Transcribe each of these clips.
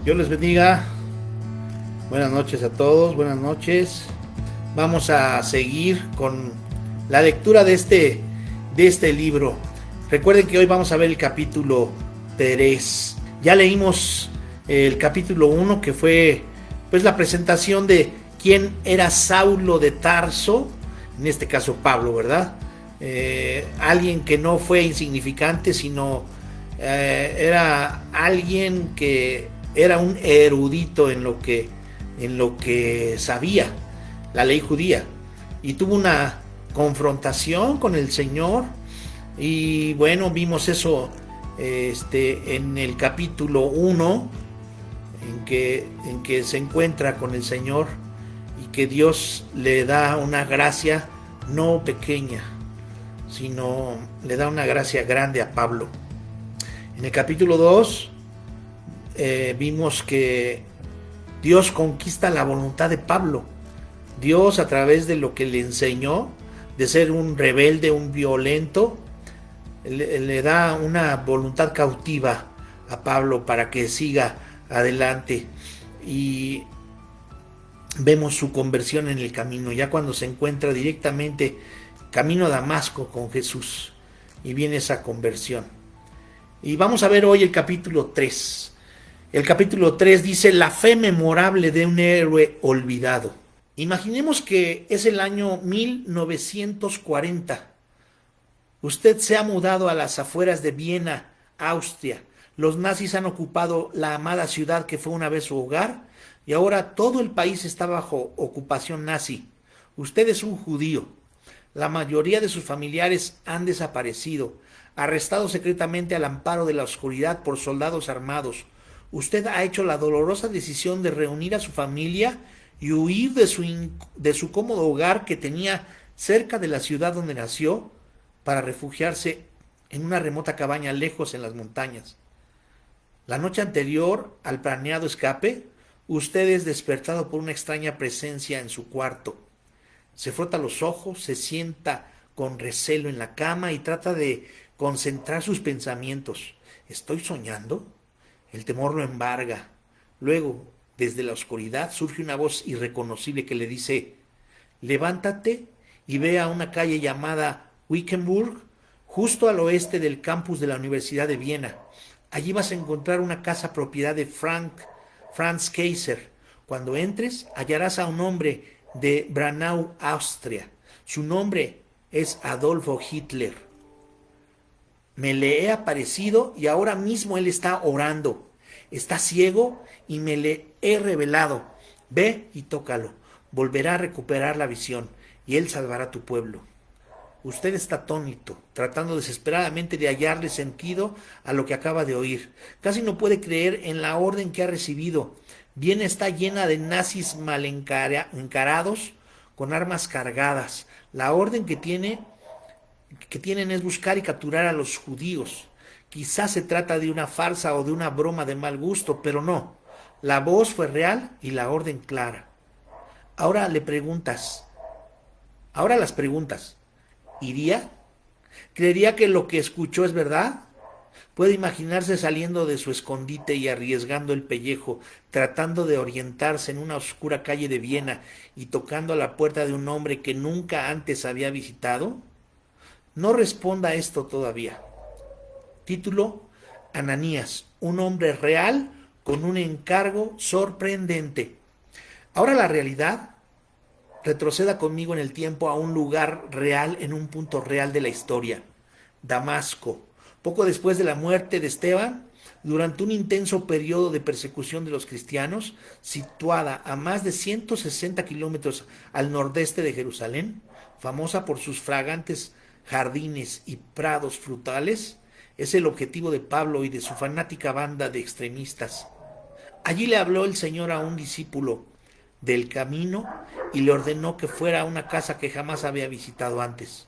Dios les bendiga. Buenas noches a todos, buenas noches. Vamos a seguir con la lectura de este libro. Recuerden que hoy vamos a ver el capítulo 3. Ya leímos el capítulo 1, que fue pues la presentación de quién era Saulo de Tarso, en este caso Pablo, ¿verdad? Alguien que no fue insignificante, sino era alguien que era un erudito en lo que sabía, la ley judía, y tuvo una confrontación con el Señor. Y bueno, vimos eso en el capítulo 1, en que se encuentra con el Señor y que Dios le da una gracia no pequeña, sino le da una gracia grande a Pablo. En el capítulo 2 vimos que Dios conquista la voluntad de Pablo. Dios, a través de lo que le enseñó, de ser un rebelde, un violento, le da una voluntad cautiva a Pablo para que siga adelante. Y vemos su conversión en el camino, ya cuando se encuentra directamente camino a Damasco con Jesús, y viene esa conversión. Y vamos a ver hoy el capítulo 3. El capítulo 3 dice: la fe memorable de un héroe olvidado. Imaginemos que es el año 1940. Usted se ha mudado a las afueras de Viena, Austria. Los nazis han ocupado la amada ciudad que fue una vez su hogar, y ahora todo el país está bajo ocupación nazi. Usted es un judío. La mayoría de sus familiares han desaparecido, arrestados secretamente al amparo de la oscuridad por soldados armados. Usted ha hecho la dolorosa decisión de reunir a su familia y huir de su cómodo hogar que tenía cerca de la ciudad donde nació, para refugiarse en una remota cabaña lejos en las montañas. La noche anterior al planeado escape, usted es despertado por una extraña presencia en su cuarto. Se frota los ojos, se sienta con recelo en la cama y trata de concentrar sus pensamientos. ¿Estoy soñando? El temor lo embarga. Luego, desde la oscuridad, surge una voz irreconocible que le dice: levántate y ve a una calle llamada Wickenburg, justo al oeste del campus de la Universidad de Viena. Allí vas a encontrar una casa propiedad de Franz Kaiser. Cuando entres, hallarás a un hombre de Braunau, Austria. Su nombre es Adolfo Hitler. Me le he aparecido y ahora mismo él está orando. Está ciego y me le he revelado. Ve y tócalo. Volverá a recuperar la visión y él salvará a tu pueblo. Usted está atónito, tratando desesperadamente de hallarle sentido a lo que acaba de oír. Casi no puede creer en la orden que ha recibido. Viena está llena de nazis mal encarados, con armas cargadas. La orden que tienen es buscar y capturar a los judíos. Quizás se trata de una farsa o de una broma de mal gusto, pero no. La voz fue real y la orden clara. Ahora las preguntas. ¿Iría? ¿Creería que lo que escuchó es verdad? Puede imaginarse saliendo de su escondite y arriesgando el pellejo, tratando de orientarse en una oscura calle de Viena y tocando a la puerta de un hombre que nunca antes había visitado. No responda a esto todavía. Título: Ananías, un hombre real con un encargo sorprendente. Ahora la realidad. Retroceda conmigo en el tiempo a un lugar real, en un punto real de la historia. Damasco. Poco después de la muerte de Esteban, durante un intenso periodo de persecución de los cristianos, situada a más de 160 kilómetros al nordeste de Jerusalén, famosa por sus fragantes jardines y prados frutales, es el objetivo de Pablo y de su fanática banda de extremistas. Allí le habló el Señor a un discípulo del camino y le ordenó que fuera a una casa que jamás había visitado antes,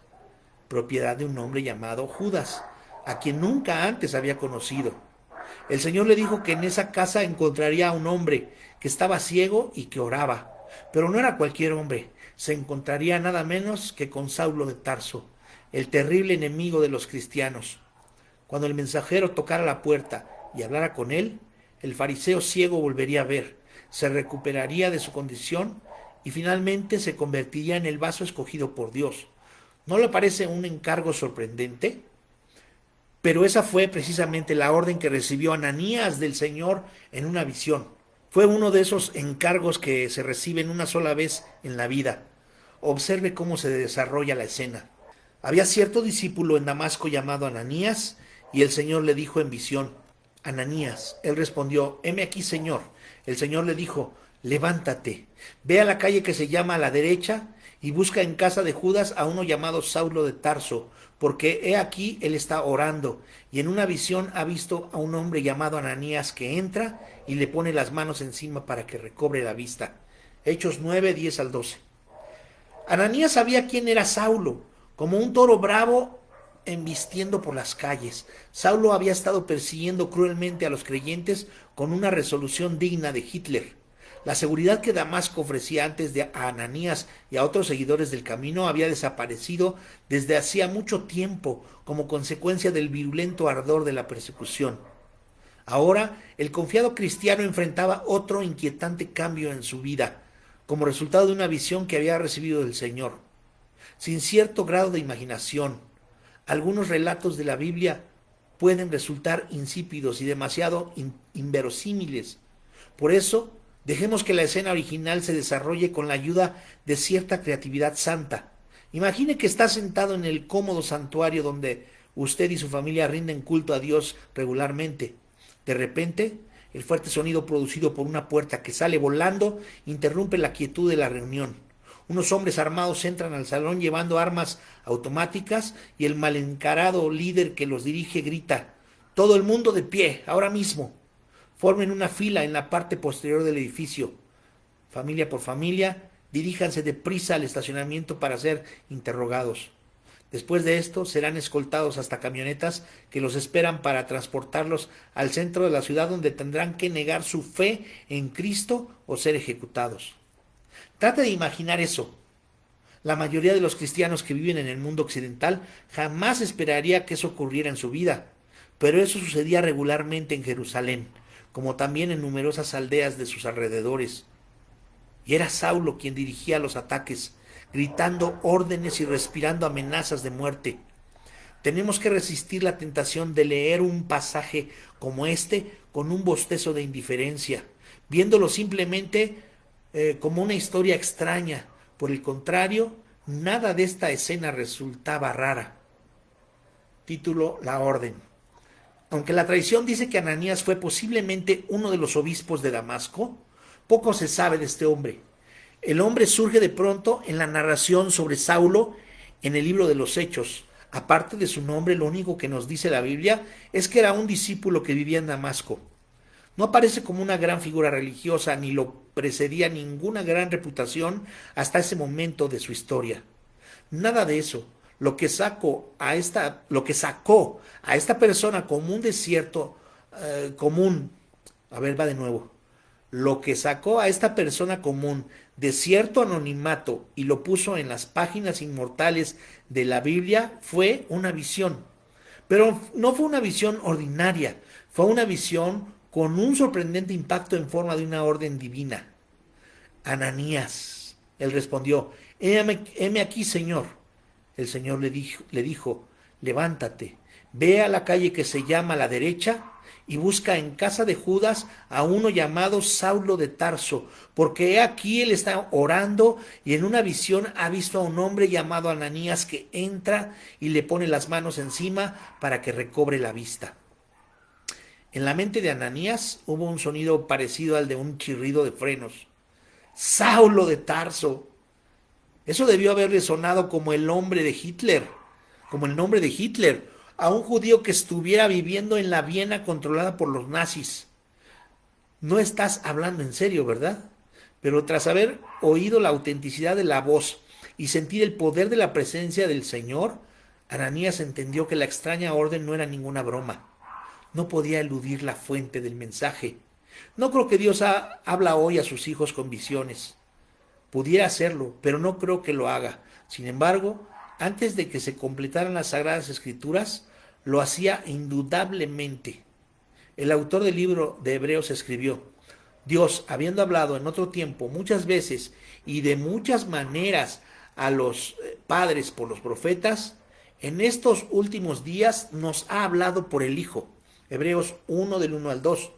propiedad de un hombre llamado Judas, a quien nunca antes había conocido. El Señor le dijo que en esa casa encontraría a un hombre que estaba ciego y que oraba, pero no era cualquier hombre. Se encontraría nada menos que con Saulo de Tarso, el terrible enemigo de los cristianos. Cuando el mensajero tocara la puerta y hablara con él, El fariseo ciego volvería a ver, se recuperaría de su condición y finalmente se convertiría en el vaso escogido por Dios. ¿No le parece un encargo sorprendente? Pero esa fue precisamente la orden que recibió Ananías del Señor en una visión. Fue uno de esos encargos que se reciben una sola vez en la vida. Observe cómo se desarrolla la escena. Había cierto discípulo en Damasco llamado Ananías, y el Señor le dijo en visión: Ananías. Él respondió: heme aquí, Señor. El Señor le dijo: levántate, ve a la calle que se llama a la derecha y busca en casa de Judas a uno llamado Saulo de Tarso, porque he aquí él está orando, y en una visión ha visto a un hombre llamado Ananías que entra y le pone las manos encima para que recobre la vista. Hechos 9, 10 al 12. Ananías sabía quién era Saulo, como un toro bravo embistiendo por las calles. Saulo había estado persiguiendo cruelmente a los creyentes con una resolución digna de Hitler. La seguridad que Damasco ofrecía antes a Ananías y a otros seguidores del camino había desaparecido desde hacía mucho tiempo como consecuencia del virulento ardor de la persecución. Ahora, el confiado cristiano enfrentaba otro inquietante cambio en su vida, como resultado de una visión que había recibido del Señor. Sin cierto grado de imaginación, algunos relatos de la Biblia pueden resultar insípidos y demasiado inverosímiles. Por eso, dejemos que la escena original se desarrolle con la ayuda de cierta creatividad santa. Imagine que está sentado en el cómodo santuario donde usted y su familia rinden culto a Dios regularmente. De repente, el fuerte sonido producido por una puerta que sale volando interrumpe la quietud de la reunión. Unos hombres armados entran al salón llevando armas automáticas y el malencarado líder que los dirige grita: todo el mundo de pie, ahora mismo. Formen una fila en la parte posterior del edificio. Familia por familia, diríjanse deprisa al estacionamiento para ser interrogados. Después de esto, serán escoltados hasta camionetas que los esperan para transportarlos al centro de la ciudad, donde tendrán que negar su fe en Cristo o ser ejecutados. Trate de imaginar eso. La mayoría de los cristianos que viven en el mundo occidental jamás esperaría que eso ocurriera en su vida, pero eso sucedía regularmente en Jerusalén, como también en numerosas aldeas de sus alrededores. Y era Saulo quien dirigía los ataques, gritando órdenes y respirando amenazas de muerte. Tenemos que resistir la tentación de leer un pasaje como este con un bostezo de indiferencia, viéndolo simplemente como una historia extraña. Por el contrario, nada de esta escena resultaba rara. Título: La Orden. Aunque la tradición dice que Ananías fue posiblemente uno de los obispos de Damasco, poco se sabe de este hombre. El hombre surge de pronto en la narración sobre Saulo en el libro de los Hechos. Aparte de su nombre, lo único que nos dice la Biblia es que era un discípulo que vivía en Damasco. No aparece como una gran figura religiosa, ni lo precedía ninguna gran reputación hasta ese momento de su historia. Nada de eso. Lo que sacó a esta persona como un desierto común. A ver, va de nuevo. Lo que sacó a esta persona común de cierto anonimato y lo puso en las páginas inmortales de la Biblia fue una visión. Pero no fue una visión ordinaria, fue una visión con un sorprendente impacto en forma de una orden divina. Ananías, él respondió: heme aquí, Señor. El Señor le dijo: levántate, ve a la calle que se llama a la derecha y busca en casa de Judas a uno llamado Saulo de Tarso, porque he aquí él está orando y en una visión ha visto a un hombre llamado Ananías que entra y le pone las manos encima para que recobre la vista. En la mente de Ananías hubo un sonido parecido al de un chirrido de frenos. Saulo de Tarso. Eso debió haberle sonado como el nombre de Hitler, como el nombre de Hitler, a un judío que estuviera viviendo en la Viena controlada por los nazis. No estás hablando en serio, ¿verdad? Pero tras haber oído la autenticidad de la voz y sentir el poder de la presencia del Señor, Ananías entendió que la extraña orden no era ninguna broma. No podía eludir la fuente del mensaje. No creo que Dios habla hoy a sus hijos con visiones. Pudiera hacerlo, pero no creo que lo haga. Sin embargo, antes de que se completaran las Sagradas Escrituras, lo hacía indudablemente. El autor del libro de Hebreos escribió: Dios, habiendo hablado en otro tiempo muchas veces y de muchas maneras a los padres por los profetas, en estos últimos días nos ha hablado por el Hijo. Hebreos 1 del 1 al 2.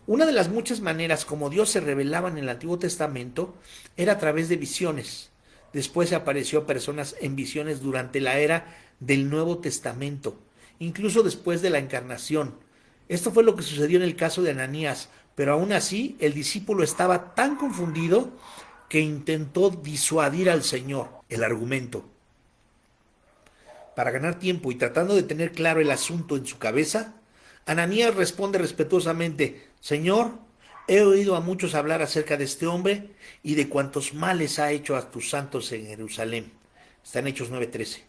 Una de las muchas maneras como Dios se revelaba en el Antiguo Testamento era a través de visiones. Después se apareció a personas en visiones durante la era del Nuevo Testamento, incluso después de la encarnación. Esto fue lo que sucedió en el caso de Ananías, pero aún así el discípulo estaba tan confundido que intentó disuadir al Señor. El argumento: para ganar tiempo y tratando de tener claro el asunto en su cabeza, Ananías responde respetuosamente: Señor, he oído a muchos hablar acerca de este hombre y de cuantos males ha hecho a tus santos en Jerusalén. Está en Hechos 9:13.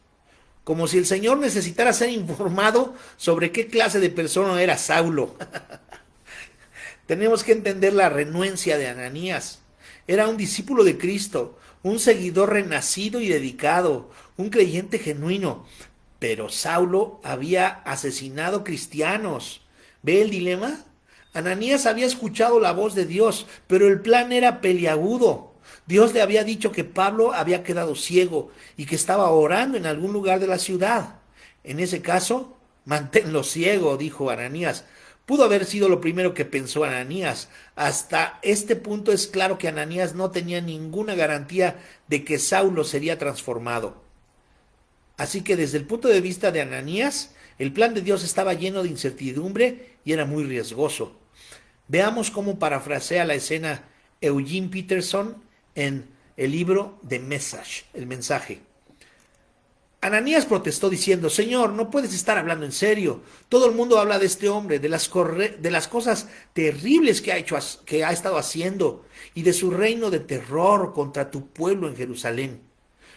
Como si el Señor necesitara ser informado sobre qué clase de persona era Saulo. Tenemos que entender la renuencia de Ananías. Era un discípulo de Cristo, un seguidor renacido y dedicado, un creyente genuino. Pero Saulo había asesinado cristianos. ¿Ve el dilema? Ananías había escuchado la voz de Dios, pero el plan era peliagudo. Dios le había dicho que Pablo había quedado ciego y que estaba orando en algún lugar de la ciudad. En ese caso, manténlo ciego, dijo Ananías. Pudo haber sido lo primero que pensó Ananías. Hasta este punto es claro que Ananías no tenía ninguna garantía de que Saulo sería transformado. Así que desde el punto de vista de Ananías, el plan de Dios estaba lleno de incertidumbre y era muy riesgoso. Veamos cómo parafrasea la escena Eugene Peterson en el libro The Message, el mensaje. Ananías protestó diciendo: Señor, no puedes estar hablando en serio. Todo el mundo habla de este hombre, de las cosas terribles que ha estado haciendo y de su reino de terror contra tu pueblo en Jerusalén.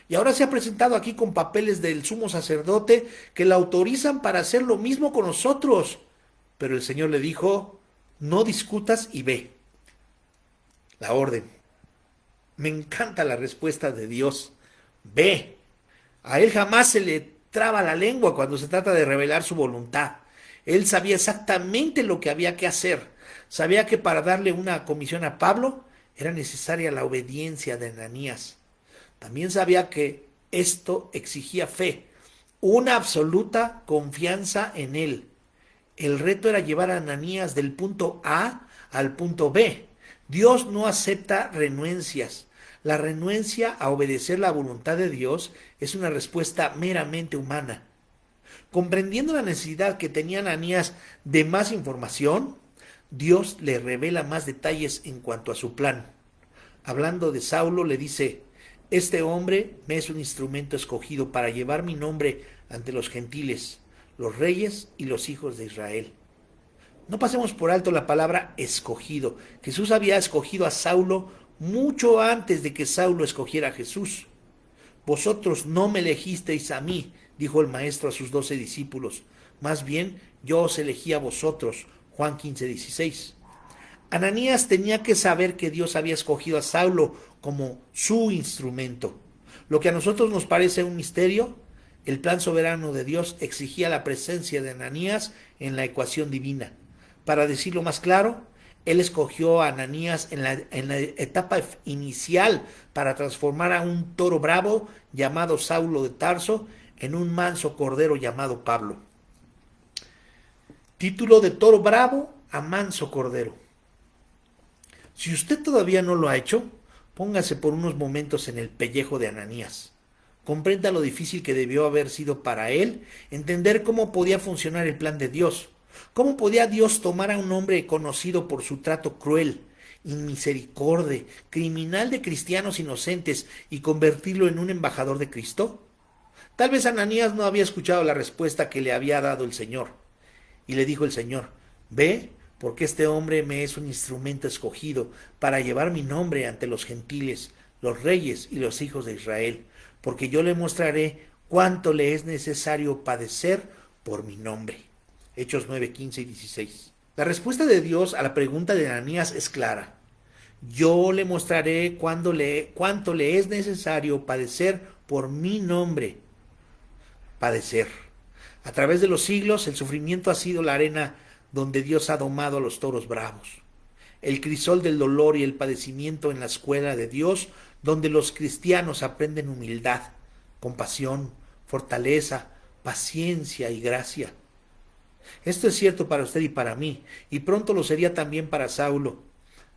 Y ahora se ha presentado aquí con papeles del sumo sacerdote que la autorizan para hacer lo mismo con nosotros. Pero el Señor le dijo: no discutas y ve. La orden. Me encanta la respuesta de Dios. Ve. A él jamás se le traba la lengua cuando se trata de revelar su voluntad. Él sabía exactamente lo que había que hacer. Sabía que para darle una comisión a Pablo era necesaria la obediencia de Ananías. También sabía que esto exigía fe, una absoluta confianza en él. El reto era llevar a Ananías del punto A al punto B. Dios no acepta renuencias. La renuencia a obedecer la voluntad de Dios es una respuesta meramente humana. Comprendiendo la necesidad que tenía Ananías de más información, Dios le revela más detalles en cuanto a su plan. Hablando de Saulo, le dice: este hombre me es un instrumento escogido para llevar mi nombre ante los gentiles, los reyes y los hijos de Israel. No pasemos por alto la palabra escogido. Jesús había escogido a Saulo mucho antes de que Saulo escogiera a Jesús. Vosotros no me elegisteis a mí, dijo el maestro a sus 12 discípulos. Más bien, yo os elegí a vosotros. Juan 15:16. Ananías tenía que saber que Dios había escogido a Saulo como su instrumento. Lo que a nosotros nos parece un misterio, el plan soberano de Dios exigía la presencia de Ananías en la ecuación divina. Para decirlo más claro, Él escogió a Ananías en la etapa inicial para transformar a un toro bravo llamado Saulo de Tarso en un manso cordero llamado Pablo. Título: de toro bravo a manso cordero. Si usted todavía no lo ha hecho, póngase por unos momentos en el pellejo de Ananías. Comprenda lo difícil que debió haber sido para él entender cómo podía funcionar el plan de Dios. ¿Cómo podía Dios tomar a un hombre conocido por su trato cruel, inmisericorde, criminal de cristianos inocentes y convertirlo en un embajador de Cristo? Tal vez Ananías no había escuchado la respuesta que le había dado el Señor. Y le dijo el Señor: ve, porque este hombre me es un instrumento escogido para llevar mi nombre ante los gentiles, los reyes y los hijos de Israel, porque yo le mostraré cuánto le es necesario padecer por mi nombre. Hechos 9, 15 y 16. La respuesta de Dios a la pregunta de Ananías es clara. Yo le mostraré cuánto le es necesario padecer por mi nombre. Padecer. A través de los siglos, el sufrimiento ha sido la arena donde Dios ha domado a los toros bravos. El crisol del dolor y el padecimiento en la escuela de Dios, donde los cristianos aprenden humildad, compasión, fortaleza, paciencia y gracia. Esto es cierto para usted y para mí, y pronto lo sería también para Saulo.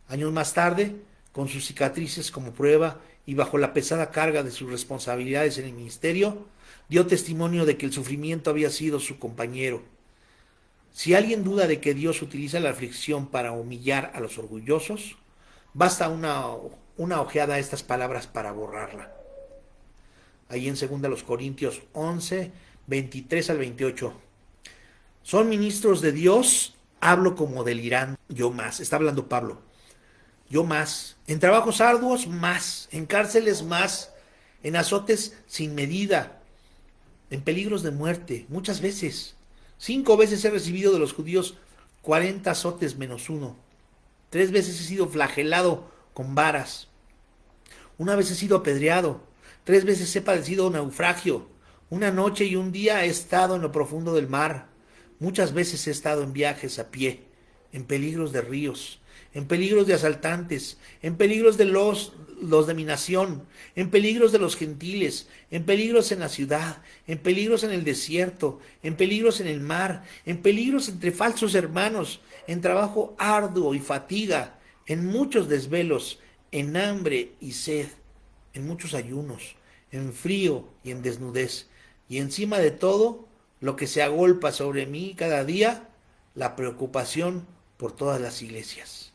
Años más tarde, con sus cicatrices como prueba y bajo la pesada carga de sus responsabilidades en el ministerio, dio testimonio de que el sufrimiento había sido su compañero. Si alguien duda de que Dios utiliza la aflicción para humillar a los orgullosos, basta una ojeada a estas palabras para borrarla. Ahí en 2 Corintios 11, 23 al 28. Son ministros de Dios, hablo como delirante, yo más, está hablando Pablo, yo más, en trabajos arduos más, en cárceles más, en azotes sin medida, en peligros de muerte, muchas veces. 5 veces he recibido de los judíos 40 azotes menos uno. 3 veces he sido flagelado con varas. 1 vez he sido apedreado. 3 veces he padecido naufragio. 1 noche y 1 día he estado en lo profundo del mar. Muchas veces he estado en viajes a pie, en peligros de ríos, en peligros de asaltantes, en peligros de los de mi nación, en peligros de los gentiles, en peligros en la ciudad, en peligros en el desierto, en peligros en el mar, en peligros entre falsos hermanos, en trabajo arduo y fatiga, en muchos desvelos, en hambre y sed, en muchos ayunos, en frío y en desnudez, y encima de todo, lo que se agolpa sobre mí cada día, la preocupación por todas las iglesias.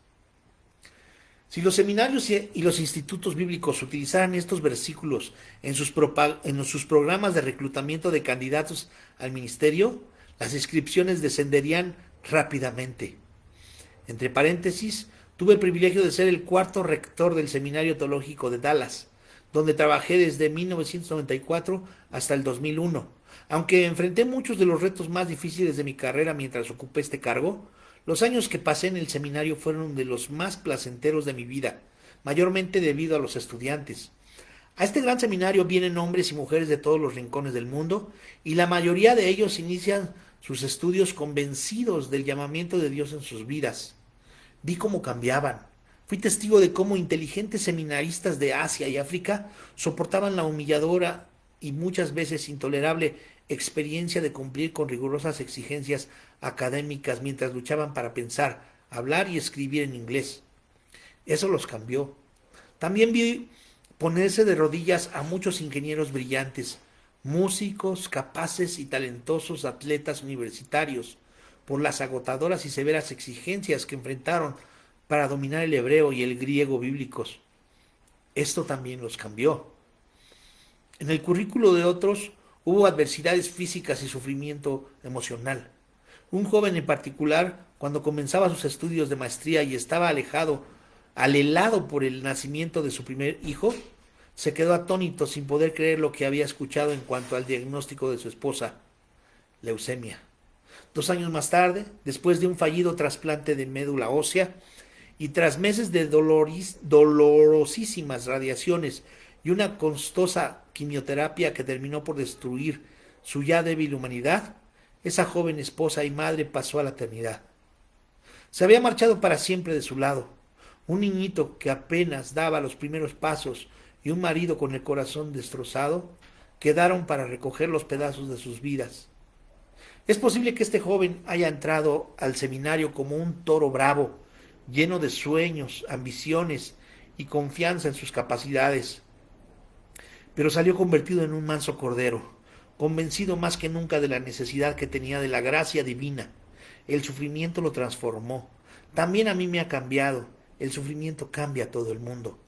Si los seminarios y los institutos bíblicos utilizaran estos versículos en sus programas de reclutamiento de candidatos al ministerio, las inscripciones descenderían rápidamente. Entre paréntesis, tuve el privilegio de ser el 4º rector del Seminario Teológico de Dallas, donde trabajé desde 1994 hasta el 2001. Aunque enfrenté muchos de los retos más difíciles de mi carrera mientras ocupé este cargo, los años que pasé en el seminario fueron de los más placenteros de mi vida, mayormente debido a los estudiantes. A este gran seminario vienen hombres y mujeres de todos los rincones del mundo, y la mayoría de ellos inician sus estudios convencidos del llamamiento de Dios en sus vidas. Vi cómo cambiaban. Fui testigo de cómo inteligentes seminaristas de Asia y África soportaban la humilladora y muchas veces intolerable experiencia de cumplir con rigurosas exigencias académicas mientras luchaban para pensar, hablar y escribir en inglés. Eso los cambió. También vi ponerse de rodillas a muchos ingenieros brillantes, músicos, capaces y talentosos atletas universitarios, por las agotadoras y severas exigencias que enfrentaron para dominar el hebreo y el griego bíblicos. Esto también los cambió. En el currículo de otros hubo adversidades físicas y sufrimiento emocional. Un joven en particular, cuando comenzaba sus estudios de maestría y estaba alelado por el nacimiento de su primer hijo, se quedó atónito sin poder creer lo que había escuchado en cuanto al diagnóstico de su esposa, leucemia. 2 años más tarde, después de un fallido trasplante de médula ósea y tras meses de dolorosísimas radiaciones y una costosa quimioterapia que terminó por destruir su ya débil humanidad, esa joven esposa y madre pasó a la eternidad. Se había marchado para siempre de su lado. Un niñito que apenas daba los primeros pasos y un marido con el corazón destrozado quedaron para recoger los pedazos de sus vidas. Es posible que este joven haya entrado al seminario como un toro bravo, lleno de sueños, ambiciones y confianza en sus capacidades, pero salió convertido en un manso cordero, convencido más que nunca de la necesidad que tenía de la gracia divina. El sufrimiento lo transformó. También a mí me ha cambiado. El sufrimiento cambia a todo el mundo.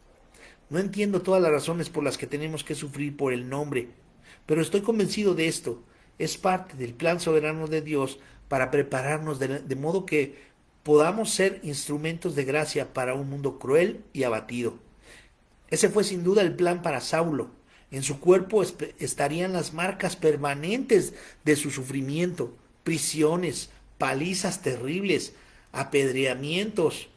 No entiendo todas las razones por las que tenemos que sufrir por el nombre, pero estoy convencido de esto. Es parte del plan soberano de Dios para prepararnos de modo que podamos ser instrumentos de gracia para un mundo cruel y abatido. Ese fue sin duda el plan para Saulo. En su cuerpo estarían las marcas permanentes de su sufrimiento, prisiones, palizas terribles, apedreamientos,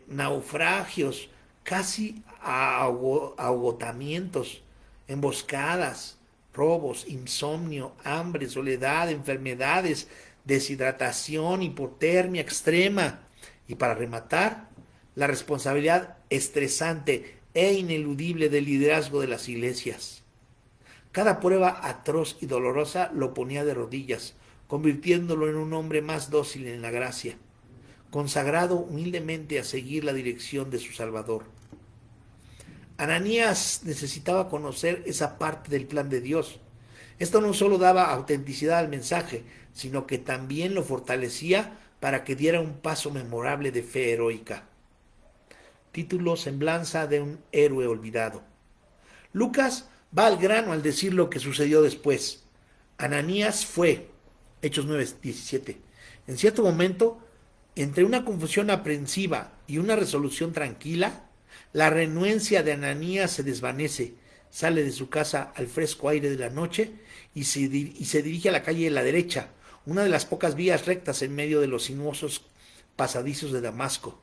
naufragios, casi agotamientos, emboscadas, robos, insomnio, hambre, soledad, enfermedades, deshidratación, hipotermia extrema y para rematar, la responsabilidad estresante e ineludible del liderazgo de las iglesias. Cada prueba atroz y dolorosa lo ponía de rodillas, convirtiéndolo en un hombre más dócil en la gracia, consagrado humildemente a seguir la dirección de su Salvador. Ananías necesitaba conocer esa parte del plan de Dios. Esto no solo daba autenticidad al mensaje, sino que también lo fortalecía para que diera un paso memorable de fe heroica. Título: Semblanza de un héroe olvidado. Lucas va al grano al decir lo que sucedió después. Ananías fue, Hechos 9:17. En cierto momento, entre una confusión aprensiva y una resolución tranquila, la renuencia de Ananías se desvanece, sale de su casa al fresco aire de la noche y se dirige a la calle de la derecha, una de las pocas vías rectas en medio de los sinuosos pasadizos de Damasco.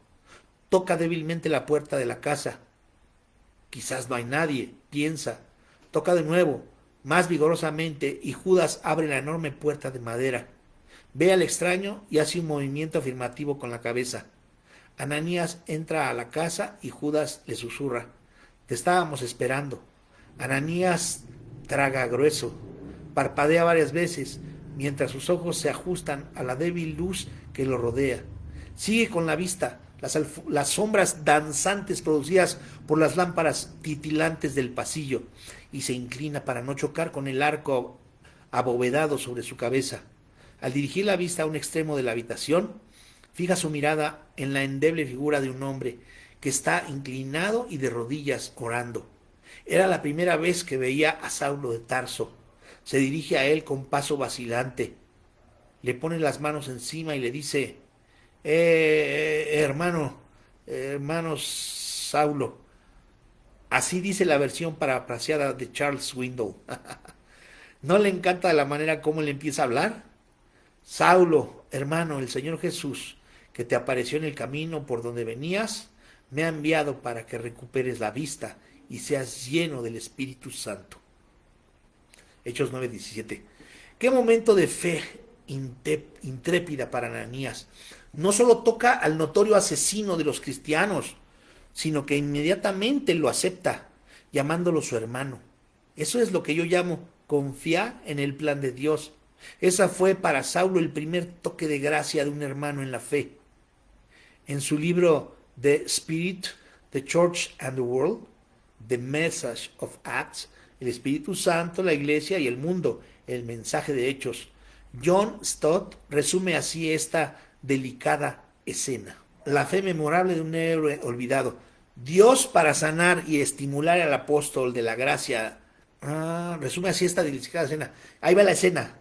Toca débilmente la puerta de la casa. Quizás no hay nadie, piensa. Toca de nuevo, más vigorosamente, y Judas abre la enorme puerta de madera. Ve al extraño y hace un movimiento afirmativo con la cabeza. Ananías entra a la casa y Judas le susurra: te estábamos esperando. Ananías traga grueso, parpadea varias veces, mientras sus ojos se ajustan a la débil luz que lo rodea. Sigue con la vista las sombras danzantes producidas por las lámparas titilantes del pasillo y se inclina para no chocar con el arco abovedado sobre su cabeza. Al dirigir la vista a un extremo de la habitación, fija su mirada en la endeble figura de un hombre que está inclinado y de rodillas orando. Era la primera vez que veía a Saulo de Tarso. Se dirige a él con paso vacilante. Le pone las manos encima y le dice: hermano Saulo. Así dice la versión parafraseada de Charles Swindoll. ¿No le encanta la manera como le empieza a hablar? Saulo, hermano, el Señor Jesús, que te apareció en el camino por donde venías, me ha enviado para que recuperes la vista y seas lleno del Espíritu Santo. Hechos 9:17. Qué momento de fe intrépida para Ananías. No solo toca al notorio asesino de los cristianos, sino que inmediatamente lo acepta, llamándolo su hermano. Eso es lo que yo llamo confiar en el plan de Dios. Esa fue para Saulo el primer toque de gracia de un hermano en la fe. En su libro The Spirit, the Church and the World, The Message of Acts, el Espíritu Santo, la Iglesia y el mundo, el mensaje de Hechos, John Stott resume así esta delicada escena. La fe memorable de un héroe olvidado. Dios, para sanar y estimular al apóstol de la gracia, resume así esta delicada escena. Ahí va la escena.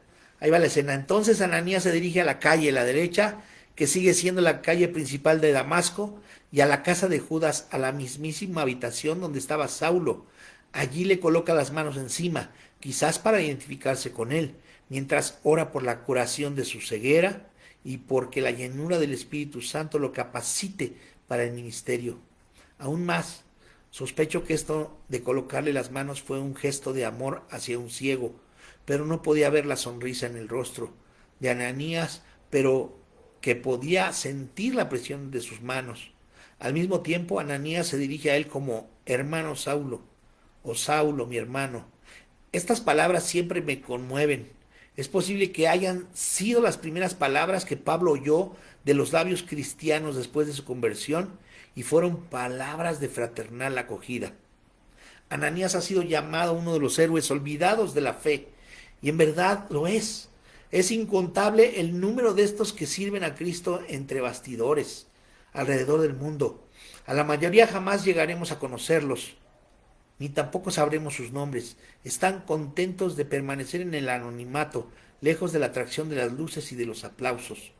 Entonces Ananías se dirige a la calle, la derecha, que sigue siendo la calle principal de Damasco, y a la casa de Judas, a la mismísima habitación donde estaba Saulo. Allí le coloca las manos encima, quizás para identificarse con él, mientras ora por la curación de su ceguera y porque la llenura del Espíritu Santo lo capacite para el ministerio. Aún más, sospecho que esto de colocarle las manos fue un gesto de amor hacia un ciego, pero no podía ver la sonrisa en el rostro de Ananías, pero que podía sentir la presión de sus manos. Al mismo tiempo, Ananías se dirige a él como hermano Saulo, o Saulo, mi hermano. Estas palabras siempre me conmueven. Es posible que hayan sido las primeras palabras que Pablo oyó de los labios cristianos después de su conversión y fueron palabras de fraternal acogida. Ananías ha sido llamado uno de los héroes olvidados de la fe, y en verdad lo es. Es incontable el número de estos que sirven a Cristo entre bastidores, alrededor del mundo. A la mayoría jamás llegaremos a conocerlos, ni tampoco sabremos sus nombres. Están contentos de permanecer en el anonimato, lejos de la atracción de las luces y de los aplausos.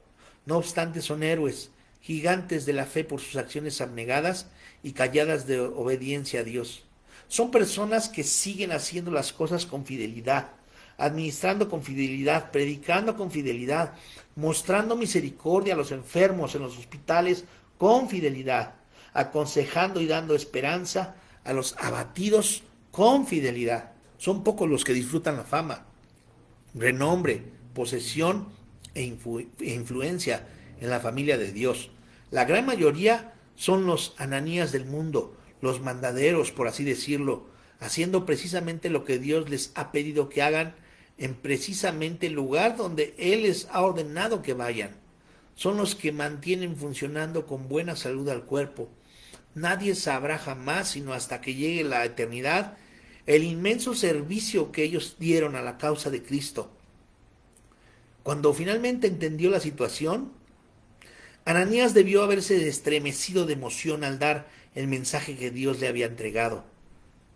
No obstante, son héroes, gigantes de la fe por sus acciones abnegadas y calladas de obediencia a Dios. Son personas que siguen haciendo las cosas con fidelidad, administrando con fidelidad, predicando con fidelidad, mostrando misericordia a los enfermos en los hospitales con fidelidad, aconsejando y dando esperanza a los abatidos con fidelidad. Son pocos los que disfrutan la fama, renombre, posesión e influencia en la familia de Dios. La gran mayoría son los Ananías del mundo, los mandaderos, por así decirlo, haciendo precisamente lo que Dios les ha pedido que hagan en precisamente el lugar donde Él les ha ordenado que vayan. Son los que mantienen funcionando con buena salud al cuerpo. Nadie sabrá jamás, sino hasta que llegue la eternidad, el inmenso servicio que ellos dieron a la causa de Cristo. Cuando finalmente entendió la situación, Ananías debió haberse estremecido de emoción al dar el mensaje que Dios le había entregado.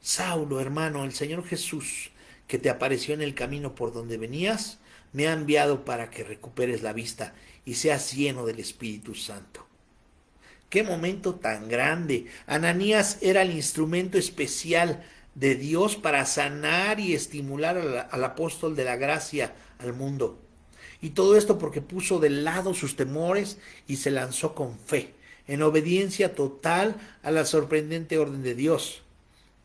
Saulo, hermano, el Señor Jesús, que te apareció en el camino por donde venías, me ha enviado para que recuperes la vista y seas lleno del Espíritu Santo. ¡Qué momento tan grande! Ananías era el instrumento especial de Dios para sanar y estimular al apóstol de la gracia al mundo. Y todo esto porque puso de lado sus temores y se lanzó con fe, en obediencia total a la sorprendente orden de Dios.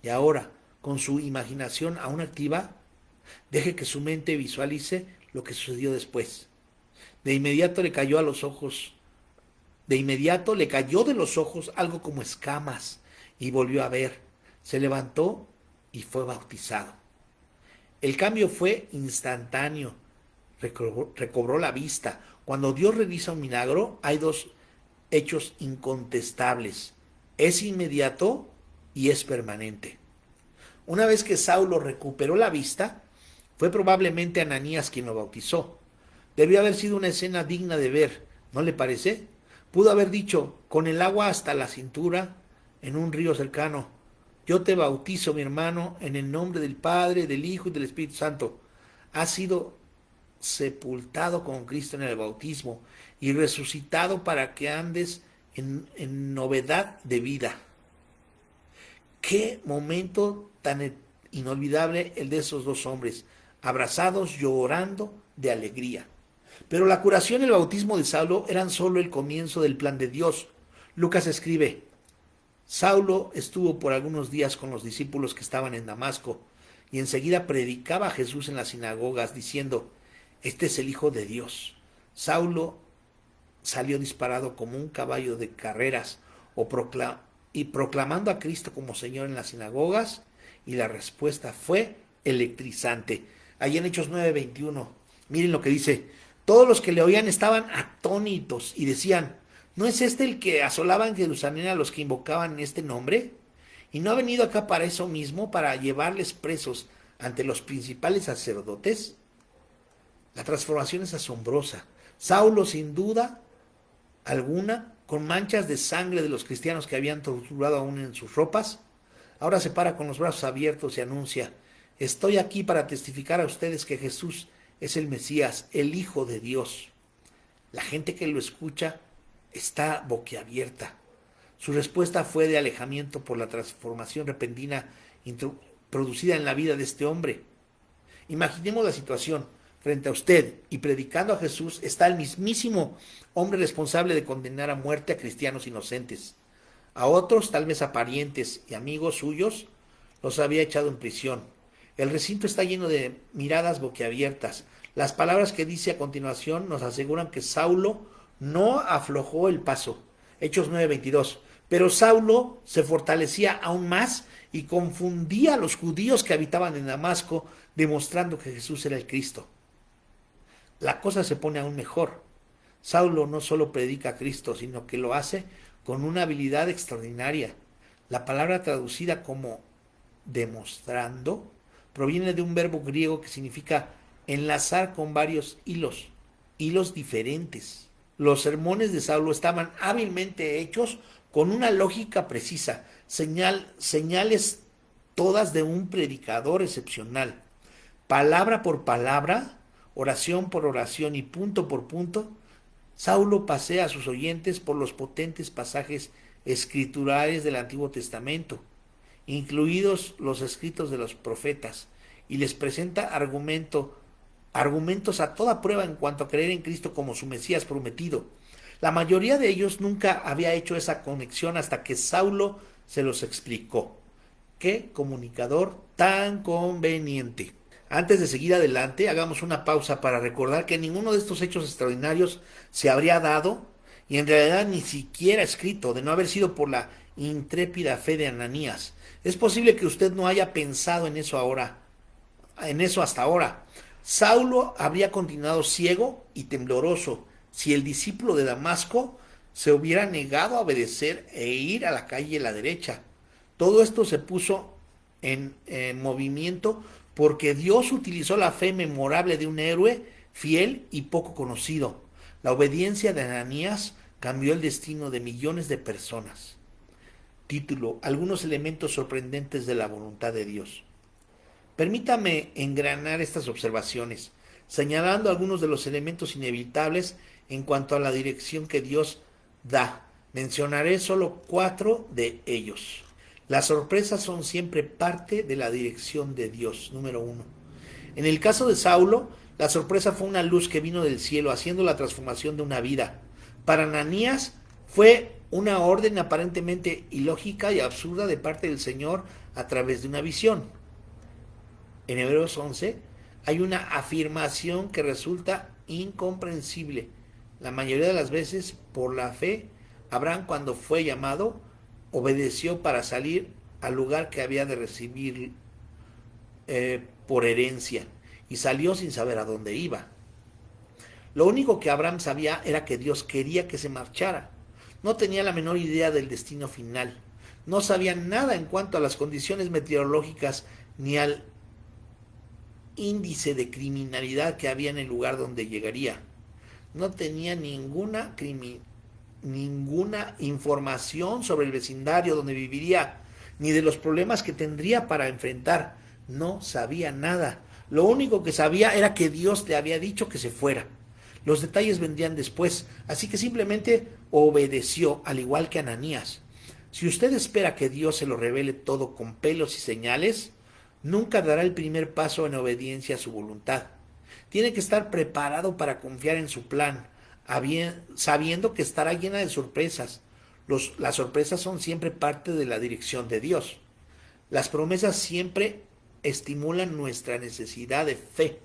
Y ahora, con su imaginación aún activa, deje que su mente visualice lo que sucedió después. De inmediato le cayó de los ojos algo como escamas y volvió a ver. Se levantó y fue bautizado. El cambio fue instantáneo. Recobró la vista. Cuando Dios realiza un milagro, hay dos hechos incontestables. Es inmediato y es permanente. Una vez que Saulo recuperó la vista, fue probablemente Ananías quien lo bautizó. Debió haber sido una escena digna de ver, ¿no le parece? Pudo haber dicho, con el agua hasta la cintura, en un río cercano: yo te bautizo, mi hermano, en el nombre del Padre, del Hijo y del Espíritu Santo. Has sido sepultado con Cristo en el bautismo y resucitado para que andes en novedad de vida. Qué momento tan inolvidable el de esos dos hombres, abrazados, llorando de alegría. Pero la curación y el bautismo de Saulo eran solo el comienzo del plan de Dios. Lucas escribe: Saulo estuvo por algunos días con los discípulos que estaban en Damasco, y enseguida predicaba a Jesús en las sinagogas, diciendo: este es el Hijo de Dios. Saulo salió disparado como un caballo de carreras y proclamando a Cristo como Señor en las sinagogas, y la respuesta fue electrizante. Ahí en Hechos 9:21, miren lo que dice: todos los que le oían estaban atónitos y decían: ¿no es este el que asolaba en Jerusalén a los que invocaban este nombre? ¿Y no ha venido acá para eso mismo, para llevarles presos ante los principales sacerdotes? La transformación es asombrosa. Saulo, sin duda alguna, con manchas de sangre de los cristianos que habían torturado aún en sus ropas, ahora se para con los brazos abiertos y anuncia: estoy aquí para testificar a ustedes que Jesús es el Mesías, el Hijo de Dios. La gente que lo escucha está boquiabierta. Su respuesta fue de alejamiento por la transformación repentina producida en la vida de este hombre. Imaginemos la situación. Frente a usted y predicando a Jesús está el mismísimo hombre responsable de condenar a muerte a cristianos inocentes. A otros, tal vez a parientes y amigos suyos, los había echado en prisión. El recinto está lleno de miradas boquiabiertas. Las palabras que dice a continuación nos aseguran que Saulo no aflojó el paso. Hechos 9:22. Pero Saulo se fortalecía aún más y confundía a los judíos que habitaban en Damasco, demostrando que Jesús era el Cristo. La cosa se pone aún mejor. Saulo no solo predica a Cristo, sino que lo hace con una habilidad extraordinaria. La palabra traducida como demostrando proviene de un verbo griego que significa enlazar con varios hilos diferentes. Los sermones de Saulo estaban hábilmente hechos con una lógica precisa, señales todas de un predicador excepcional. Palabra por palabra, oración por oración y punto por punto, Saulo pasea a sus oyentes por los potentes pasajes escriturales del Antiguo Testamento, incluidos los escritos de los profetas, y les presenta argumentos a toda prueba en cuanto a creer en Cristo como su Mesías prometido. La mayoría de ellos nunca había hecho esa conexión hasta que Saulo se los explicó. ¡Qué comunicador tan conveniente! Antes de seguir adelante, hagamos una pausa para recordar que ninguno de estos hechos extraordinarios se habría dado y en realidad ni siquiera escrito, de no haber sido por la intrépida fe de Ananías. Es posible que usted no haya pensado en eso hasta ahora. Saulo habría continuado ciego y tembloroso si el discípulo de Damasco se hubiera negado a obedecer e ir a la calle a la derecha. Todo esto se puso en movimiento porque Dios utilizó la fe memorable de un héroe fiel y poco conocido. La obediencia de Ananías cambió el destino de millones de personas. Título: Algunos elementos sorprendentes de la voluntad de Dios. Permítame engranar estas observaciones, señalando algunos de los elementos inevitables en cuanto a la dirección que Dios da. Mencionaré solo 4 de ellos. Las sorpresas son siempre parte de la dirección de Dios. Número 1. En el caso de Saulo, la sorpresa fue una luz que vino del cielo, haciendo la transformación de una vida. Para Ananías fue una orden aparentemente ilógica y absurda de parte del Señor a través de una visión. En Hebreos 11 hay una afirmación que resulta incomprensible. La mayoría de las veces, por la fe, Abraham, cuando fue llamado, obedeció para salir al lugar que había de recibir por herencia y salió sin saber a dónde iba. Lo único que Abraham sabía era que Dios quería que se marchara. No tenía la menor idea del destino final. No sabía nada en cuanto a las condiciones meteorológicas ni al índice de criminalidad que había en el lugar donde llegaría. No tenía ninguna información sobre el vecindario donde viviría, ni de los problemas que tendría para enfrentar. No sabía nada. Lo único que sabía era que Dios le había dicho que se fuera. Los detalles vendrían después, así que simplemente obedeció, al igual que Ananías. Si usted espera que Dios se lo revele todo con pelos y señales, nunca dará el primer paso en obediencia a su voluntad. Tiene que estar preparado para confiar en su plan, sabiendo que estará llena de sorpresas. Las sorpresas son siempre parte de la dirección de Dios. Las promesas siempre estimulan nuestra necesidad de fe.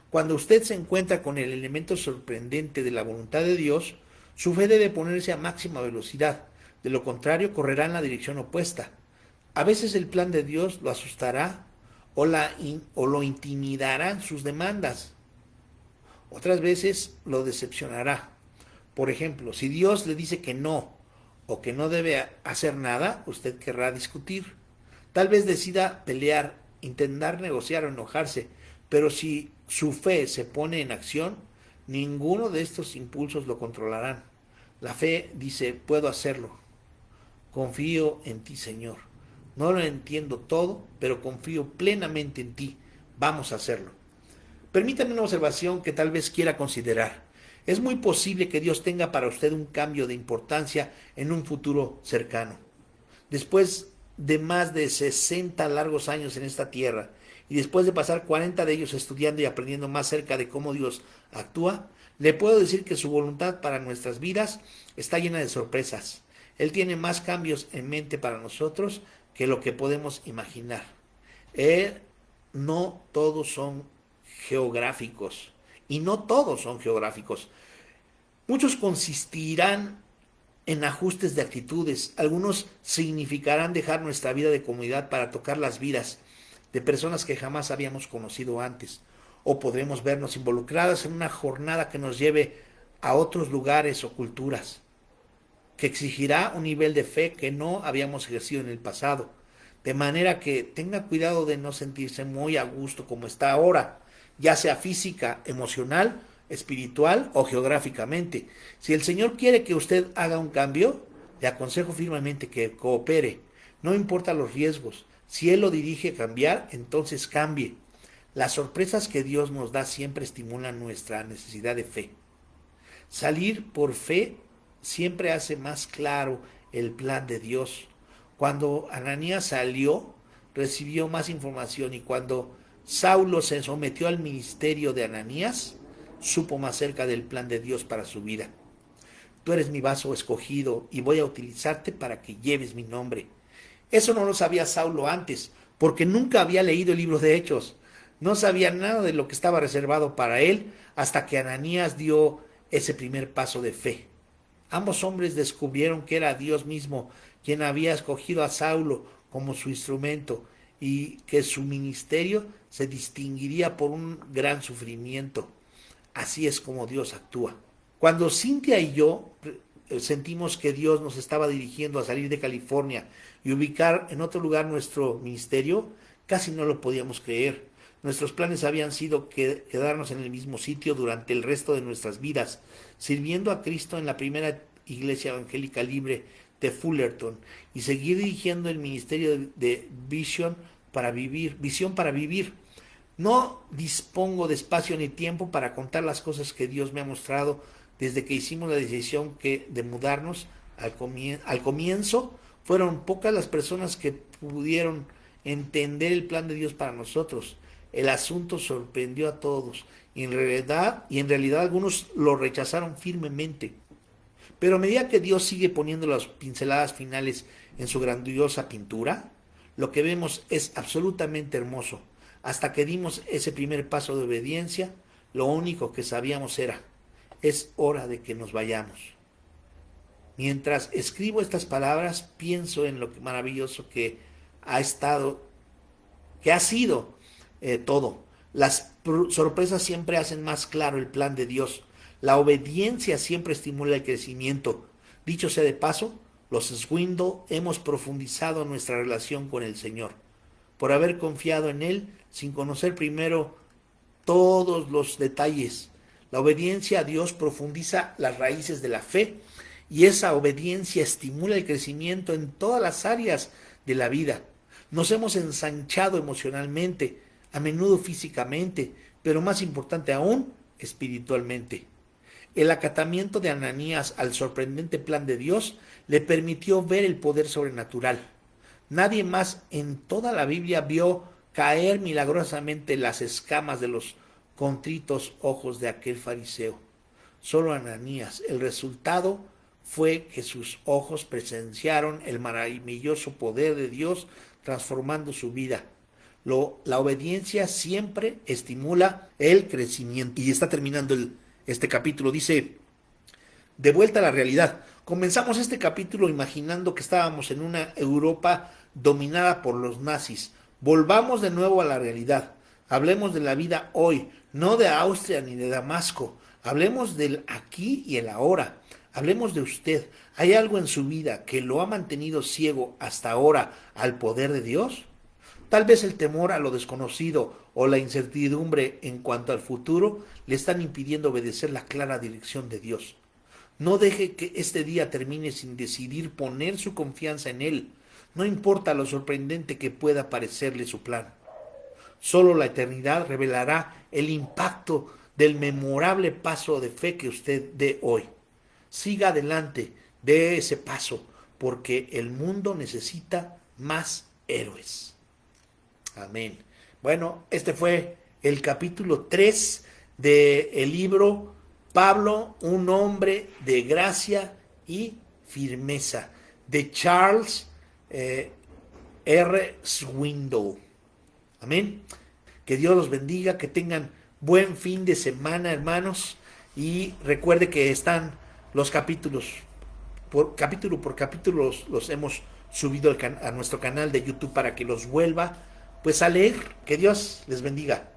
Cuando usted se encuentra con el elemento sorprendente de la voluntad de Dios, su fe debe ponerse a máxima velocidad. De lo contrario, correrá en la dirección opuesta. A veces el plan de Dios lo asustará o lo intimidarán sus demandas. Otras veces lo decepcionará. Por ejemplo, si Dios le dice que no o que no debe hacer nada, usted querrá discutir. Tal vez decida pelear, intentar negociar o enojarse, pero si su fe se pone en acción, ninguno de estos impulsos lo controlarán. La fe dice: puedo hacerlo. Confío en ti, Señor. No lo entiendo todo, pero confío plenamente en ti. Vamos a hacerlo. Permítame una observación que tal vez quiera considerar. Es muy posible que Dios tenga para usted un cambio de importancia en un futuro cercano. Después de más de 60 largos años en esta tierra, y después de pasar 40 de ellos estudiando y aprendiendo más cerca de cómo Dios actúa, le puedo decir que su voluntad para nuestras vidas está llena de sorpresas. Él tiene más cambios en mente para nosotros que lo que podemos imaginar. No todos son geográficos, y no todos son geográficos. Muchos consistirán en ajustes de actitudes. Algunos significarán dejar nuestra vida de comunidad para tocar las vidas de personas que jamás habíamos conocido antes. O podremos vernos involucrados en una jornada que nos lleve a otros lugares o culturas, que exigirá un nivel de fe que no habíamos ejercido en el pasado. De manera que tenga cuidado de no sentirse muy a gusto como está ahora, ya sea física, emocional, espiritual o geográficamente. Si el Señor quiere que usted haga un cambio, le aconsejo firmemente que coopere. No importa los riesgos. Si Él lo dirige a cambiar, entonces cambie. Las sorpresas que Dios nos da siempre estimulan nuestra necesidad de fe. Salir por fe siempre hace más claro el plan de Dios. Cuando Ananías salió, recibió más información, y cuando Saulo se sometió al ministerio de Ananías, supo más cerca del plan de Dios para su vida. Tú eres mi vaso escogido y voy a utilizarte para que lleves mi nombre. Eso no lo sabía Saulo antes, porque nunca había leído el libro de Hechos. No sabía nada de lo que estaba reservado para él hasta que Ananías dio ese primer paso de fe. Ambos hombres descubrieron que era Dios mismo quien había escogido a Saulo como su instrumento y que su ministerio se distinguiría por un gran sufrimiento. Así es como Dios actúa. Cuando Cintia y yo sentimos que Dios nos estaba dirigiendo a salir de California y ubicar en otro lugar nuestro ministerio, casi no lo podíamos creer. Nuestros planes habían sido quedarnos en el mismo sitio durante el resto de nuestras vidas, sirviendo a Cristo en la primera iglesia evangélica libre de Fullerton y seguir dirigiendo el ministerio de Visión para vivir. No dispongo de espacio ni tiempo para contar las cosas que Dios me ha mostrado desde que hicimos la decisión de mudarnos. Al comienzo fueron pocas las personas que pudieron entender el plan de Dios para nosotros. El asunto sorprendió a todos y en realidad algunos lo rechazaron firmemente. Pero a medida que Dios sigue poniendo las pinceladas finales en su grandiosa pintura, lo que vemos es absolutamente hermoso. Hasta que dimos ese primer paso de obediencia, lo único que sabíamos era: es hora de que nos vayamos. Mientras escribo estas palabras, pienso en lo maravilloso que ha sido todo. Las sorpresas siempre hacen más claro el plan de Dios. La obediencia siempre estimula el crecimiento. Dicho sea de paso, los Swindle hemos profundizado nuestra relación con el Señor, por haber confiado en Él sin conocer primero todos los detalles. La obediencia a Dios profundiza las raíces de la fe y esa obediencia estimula el crecimiento en todas las áreas de la vida. Nos hemos ensanchado emocionalmente, a menudo físicamente, pero más importante aún, espiritualmente. El acatamiento de Ananías al sorprendente plan de Dios le permitió ver el poder sobrenatural. Nadie más en toda la Biblia vio caer milagrosamente las escamas de los contritos ojos de aquel fariseo. Solo Ananías. El resultado fue que sus ojos presenciaron el maravilloso poder de Dios transformando su vida. La obediencia siempre estimula el crecimiento. Y está terminando este capítulo. Dice: de vuelta a la realidad. Comenzamos este capítulo imaginando que estábamos en una Europa dominada por los nazis. Volvamos de nuevo a la realidad. Hablemos de la vida hoy, no de Austria ni de Damasco. Hablemos del aquí y el ahora. Hablemos de usted. ¿Hay algo en su vida que lo ha mantenido ciego hasta ahora al poder de Dios? Tal vez el temor a lo desconocido o la incertidumbre en cuanto al futuro le están impidiendo obedecer la clara dirección de Dios. No deje que este día termine sin decidir poner su confianza en Él. No importa lo sorprendente que pueda parecerle su plan. Solo la eternidad revelará el impacto del memorable paso de fe que usted dé hoy. Siga adelante, dé ese paso, porque el mundo necesita más héroes. Amén. Bueno, este fue el capítulo 3 del libro Pablo, un hombre de gracia y firmeza, de Charles R. Swindoll. Amén. Que Dios los bendiga, que tengan buen fin de semana, hermanos, y recuerde que están los capítulos, capítulo por capítulo los hemos subido a nuestro canal de YouTube para que los vuelva pues a leer. Que Dios les bendiga.